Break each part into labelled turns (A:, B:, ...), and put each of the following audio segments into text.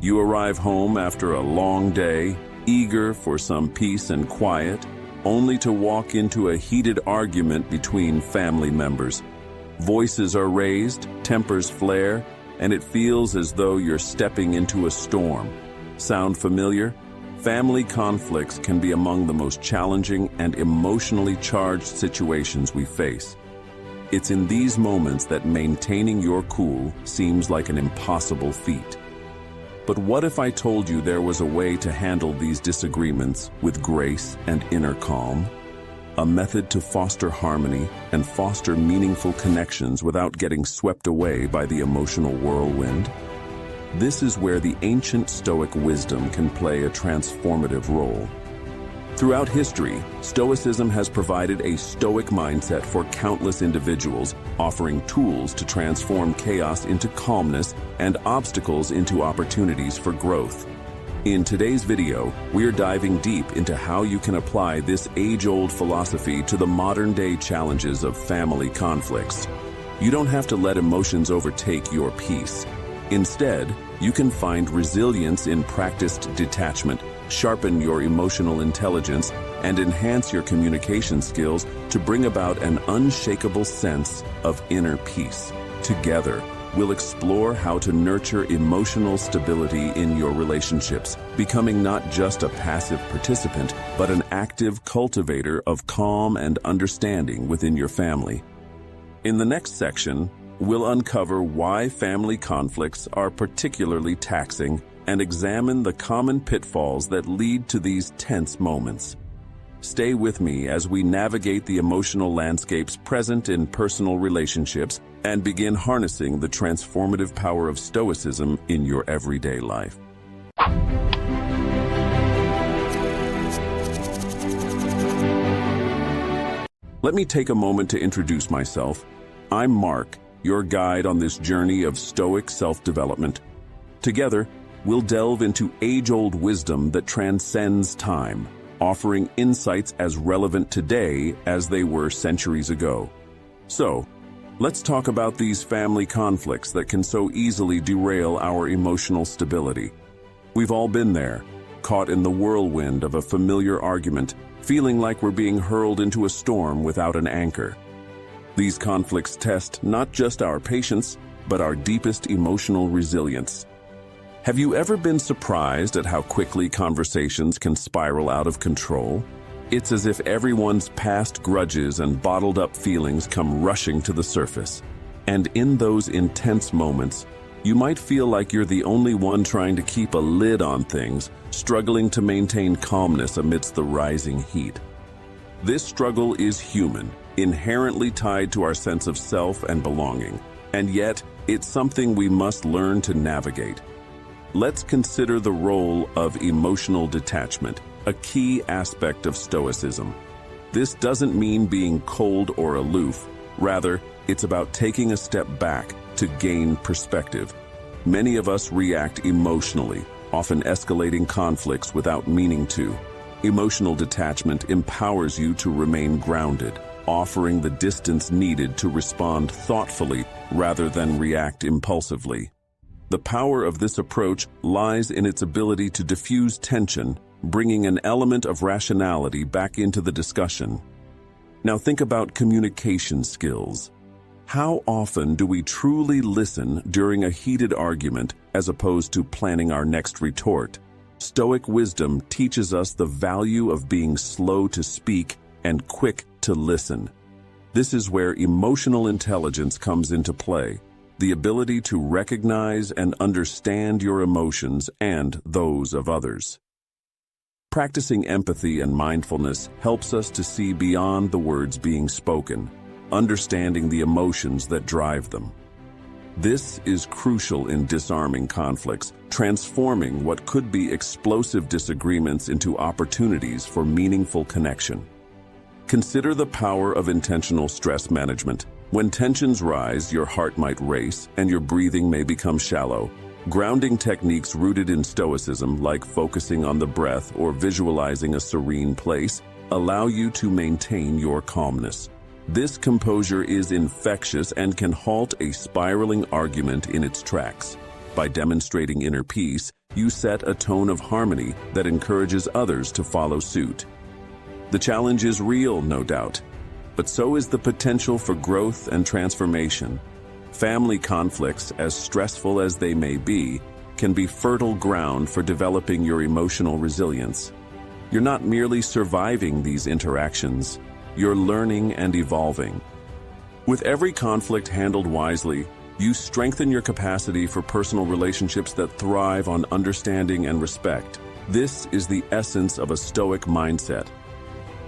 A: You arrive home after a long day, eager for some peace and quiet, only to walk into a heated argument between family members. Voices are raised, tempers flare, and it feels as though you're stepping into a storm. Sound familiar? Family conflicts can be among the most challenging and emotionally charged situations we face. It's in these moments that maintaining your cool seems like an impossible feat. But what if I told you there was a way to handle these disagreements with grace and inner calm? A method to foster harmony and foster meaningful connections without getting swept away by the emotional whirlwind? This is where the ancient Stoic wisdom can play a transformative role. Throughout history, Stoicism has provided a Stoic mindset for countless individuals, offering tools to transform chaos into calmness and obstacles into opportunities for growth. In today's video, we're diving deep into how you can apply this age-old philosophy to the modern-day challenges of family conflicts. You don't have to let emotions overtake your peace. Instead, you can find resilience in practiced detachment, sharpen your emotional intelligence, and enhance your communication skills to bring about an unshakable sense of inner peace. Together, we'll explore how to nurture emotional stability in your relationships, becoming not just a passive participant, but an active cultivator of calm and understanding within your family. In the next section, we'll uncover why family conflicts are particularly taxing and examine the common pitfalls that lead to these tense moments. Stay with me as we navigate the emotional landscapes present in personal relationships and begin harnessing the transformative power of Stoicism in your everyday life. Let me take a moment to introduce myself. I'm Mark, your guide on this journey of Stoic self-development. Together, we'll delve into age-old wisdom that transcends time, offering insights as relevant today as they were centuries ago. So, let's talk about these family conflicts that can so easily derail our emotional stability. We've all been there, caught in the whirlwind of a familiar argument, feeling like we're being hurled into a storm without an anchor. These conflicts test not just our patience, but our deepest emotional resilience. Have you ever been surprised at how quickly conversations can spiral out of control? It's as if everyone's past grudges and bottled-up feelings come rushing to the surface. And in those intense moments, you might feel like you're the only one trying to keep a lid on things, struggling to maintain calmness amidst the rising heat. This struggle is human, inherently tied to our sense of self and belonging, and yet it's something we must learn to navigate. Let's consider the role of emotional detachment, a key aspect of Stoicism. This doesn't mean being cold or aloof. Rather, it's about taking a step back to gain perspective. Many of us react emotionally, often escalating conflicts without meaning to. Emotional detachment empowers you to remain grounded, offering the distance needed to respond thoughtfully rather than react impulsively. The power of this approach lies in its ability to diffuse tension, bringing an element of rationality back into the discussion. Now think about communication skills. How often do we truly listen during a heated argument as opposed to planning our next retort? Stoic wisdom teaches us the value of being slow to speak and quick to listen. This is where emotional intelligence comes into play. The ability to recognize and understand your emotions and those of others. Practicing empathy and mindfulness helps us to see beyond the words being spoken, understanding the emotions that drive them. This is crucial in disarming conflicts, transforming what could be explosive disagreements into opportunities for meaningful connection. Consider the power of intentional stress management. When tensions rise, your heart might race and your breathing may become shallow. Grounding techniques rooted in Stoicism, like focusing on the breath or visualizing a serene place, allow you to maintain your calmness. This composure is infectious and can halt a spiraling argument in its tracks. By demonstrating inner peace, you set a tone of harmony that encourages others to follow suit. The challenge is real, no doubt, but so is the potential for growth and transformation. Family conflicts, as stressful as they may be, can be fertile ground for developing your emotional resilience. You're not merely surviving these interactions, you're learning and evolving. With every conflict handled wisely, you strengthen your capacity for personal relationships that thrive on understanding and respect. This is the essence of a Stoic mindset.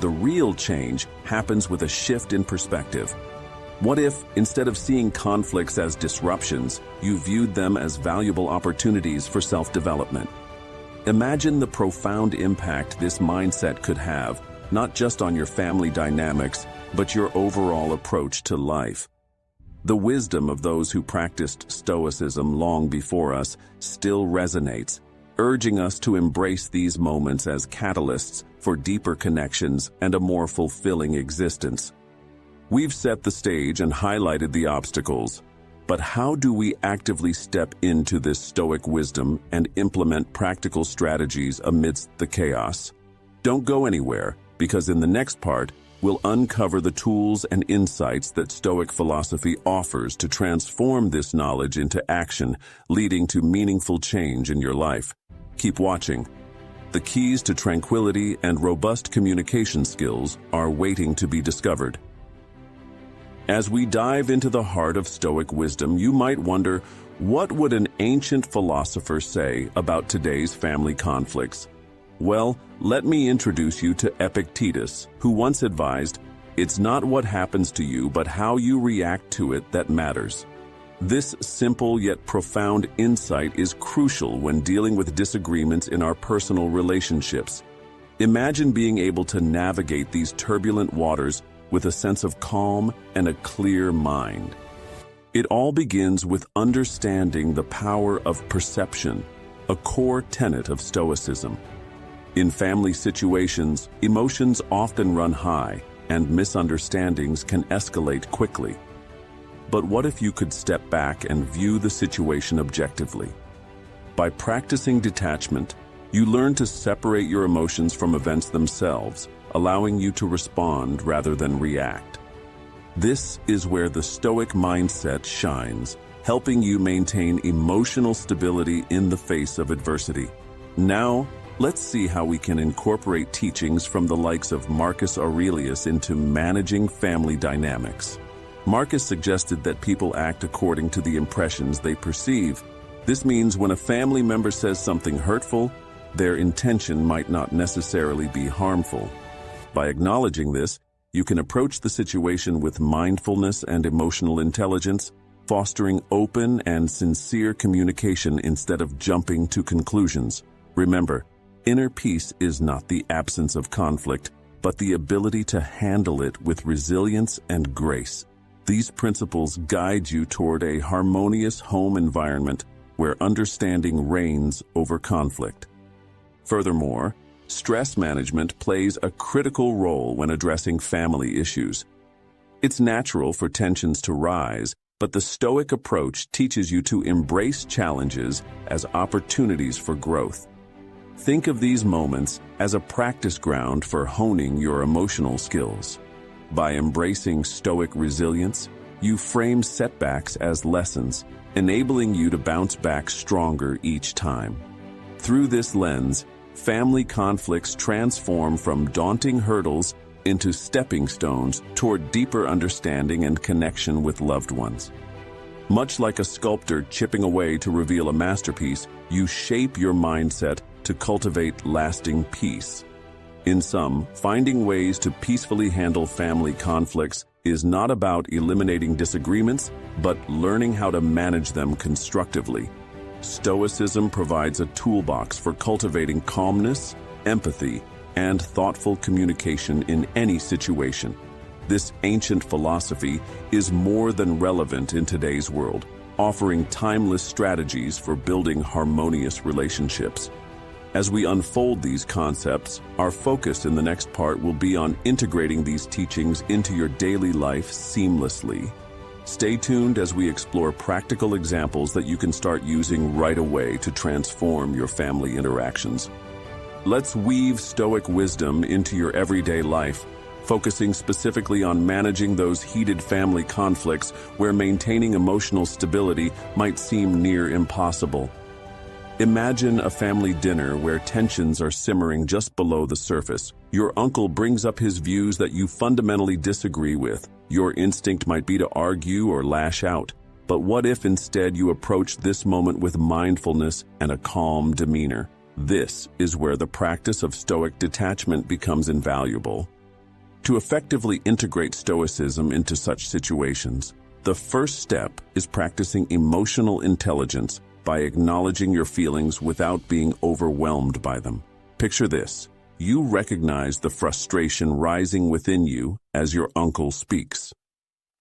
A: The real change happens with a shift in perspective. What if, instead of seeing conflicts as disruptions, you viewed them as valuable opportunities for self-development? Imagine the profound impact this mindset could have, not just on your family dynamics, but your overall approach to life. The wisdom of those who practiced Stoicism long before us still resonates, urging us to embrace these moments as catalysts for deeper connections and a more fulfilling existence. We've set the stage and highlighted the obstacles, but how do we actively step into this Stoic wisdom and implement practical strategies amidst the chaos? Don't go anywhere, because in the next part, we'll uncover the tools and insights that Stoic philosophy offers to transform this knowledge into action, leading to meaningful change in your life. Keep watching. The keys to tranquility and robust communication skills are waiting to be discovered. As we dive into the heart of Stoic wisdom, you might wonder, what would an ancient philosopher say about today's family conflicts? Well, let me introduce you to Epictetus, who once advised, "It's not what happens to you, but how you react to it that matters." This simple yet profound insight is crucial when dealing with disagreements in our personal relationships. Imagine being able to navigate these turbulent waters with a sense of calm and a clear mind. It all begins with understanding the power of perception, a core tenet of Stoicism. In family situations, emotions often run high, and misunderstandings can escalate quickly. But what if you could step back and view the situation objectively? By practicing detachment, you learn to separate your emotions from events themselves, allowing you to respond rather than react. This is where the Stoic mindset shines, helping you maintain emotional stability in the face of adversity. Now, let's see how we can incorporate teachings from the likes of Marcus Aurelius into managing family dynamics. Marcus suggested that people act according to the impressions they perceive. This means when a family member says something hurtful, their intention might not necessarily be harmful. By acknowledging this, you can approach the situation with mindfulness and emotional intelligence, fostering open and sincere communication instead of jumping to conclusions. Remember, inner peace is not the absence of conflict, but the ability to handle it with resilience and grace. These principles guide you toward a harmonious home environment where understanding reigns over conflict. Furthermore, stress management plays a critical role when addressing family issues. It's natural for tensions to rise, but the Stoic approach teaches you to embrace challenges as opportunities for growth. Think of these moments as a practice ground for honing your emotional skills. By embracing Stoic resilience, you frame setbacks as lessons, enabling you to bounce back stronger each time. Through this lens, family conflicts transform from daunting hurdles into stepping stones toward deeper understanding and connection with loved ones. Much like a sculptor chipping away to reveal a masterpiece, you shape your mindset to cultivate lasting peace. In sum, finding ways to peacefully handle family conflicts is not about eliminating disagreements, but learning how to manage them constructively. Stoicism provides a toolbox for cultivating calmness, empathy, and thoughtful communication in any situation. This ancient philosophy is more than relevant in today's world, offering timeless strategies for building harmonious relationships. As we unfold these concepts, our focus in the next part will be on integrating these teachings into your daily life seamlessly. Stay tuned as we explore practical examples that you can start using right away to transform your family interactions. Let's weave Stoic wisdom into your everyday life, focusing specifically on managing those heated family conflicts where maintaining emotional stability might seem near impossible. Imagine a family dinner where tensions are simmering just below the surface. Your uncle brings up his views that you fundamentally disagree with. Your instinct might be to argue or lash out. But what if instead you approach this moment with mindfulness and a calm demeanor? This is where the practice of Stoic detachment becomes invaluable. To effectively integrate Stoicism into such situations, the first step is practicing emotional intelligence by acknowledging your feelings without being overwhelmed by them. Picture this. You recognize the frustration rising within you as your uncle speaks.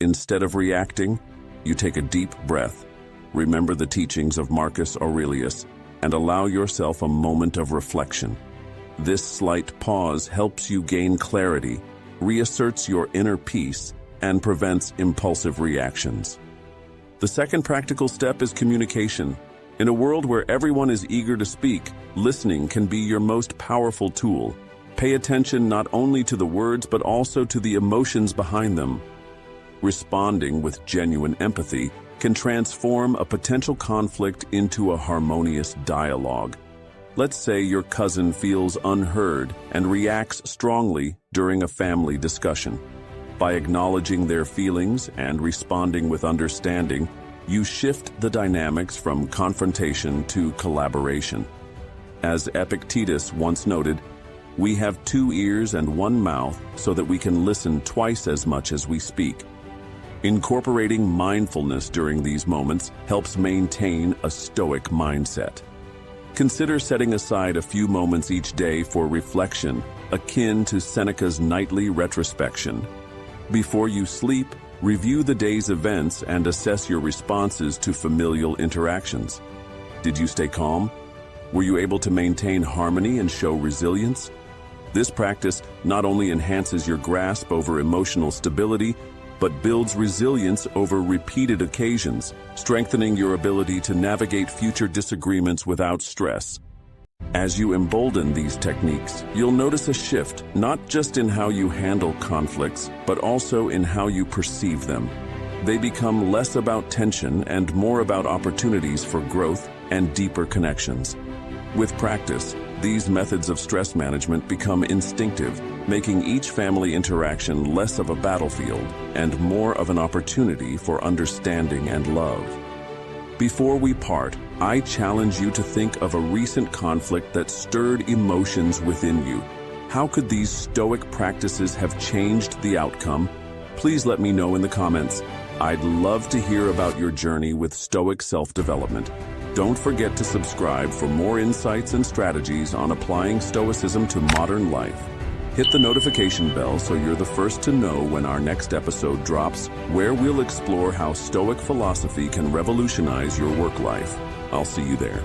A: Instead of reacting, you take a deep breath, remember the teachings of Marcus Aurelius, and allow yourself a moment of reflection. This slight pause helps you gain clarity, reasserts your inner peace, and prevents impulsive reactions. The second practical step is communication. In a world where everyone is eager to speak, listening can be your most powerful tool. Pay attention not only to the words but also to the emotions behind them. Responding with genuine empathy can transform a potential conflict into a harmonious dialogue. Let's say your cousin feels unheard and reacts strongly during a family discussion. By acknowledging their feelings and responding with understanding, you shift the dynamics from confrontation to collaboration. As Epictetus once noted, we have 2 ears and 1 mouth so that we can listen twice as much as we speak. Incorporating mindfulness during these moments helps maintain a Stoic mindset. Consider setting aside a few moments each day for reflection, akin to Seneca's nightly retrospection. Before you sleep, review the day's events and assess your responses to familial interactions. Did you stay calm? Were you able to maintain harmony and show resilience? This practice not only enhances your grasp over emotional stability, but builds resilience over repeated occasions, strengthening your ability to navigate future disagreements without stress. As you embolden these techniques, you'll notice a shift, not just in how you handle conflicts, but also in how you perceive them. They become less about tension and more about opportunities for growth and deeper connections. With practice, these methods of stress management become instinctive, making each family interaction less of a battlefield and more of an opportunity for understanding and love. Before we part, I challenge you to think of a recent conflict that stirred emotions within you. How could these Stoic practices have changed the outcome? Please let me know in the comments. I'd love to hear about your journey with Stoic self-development. Don't forget to subscribe for more insights and strategies on applying Stoicism to modern life. Hit the notification bell so you're the first to know when our next episode drops, where we'll explore how Stoic philosophy can revolutionize your work life. I'll see you there.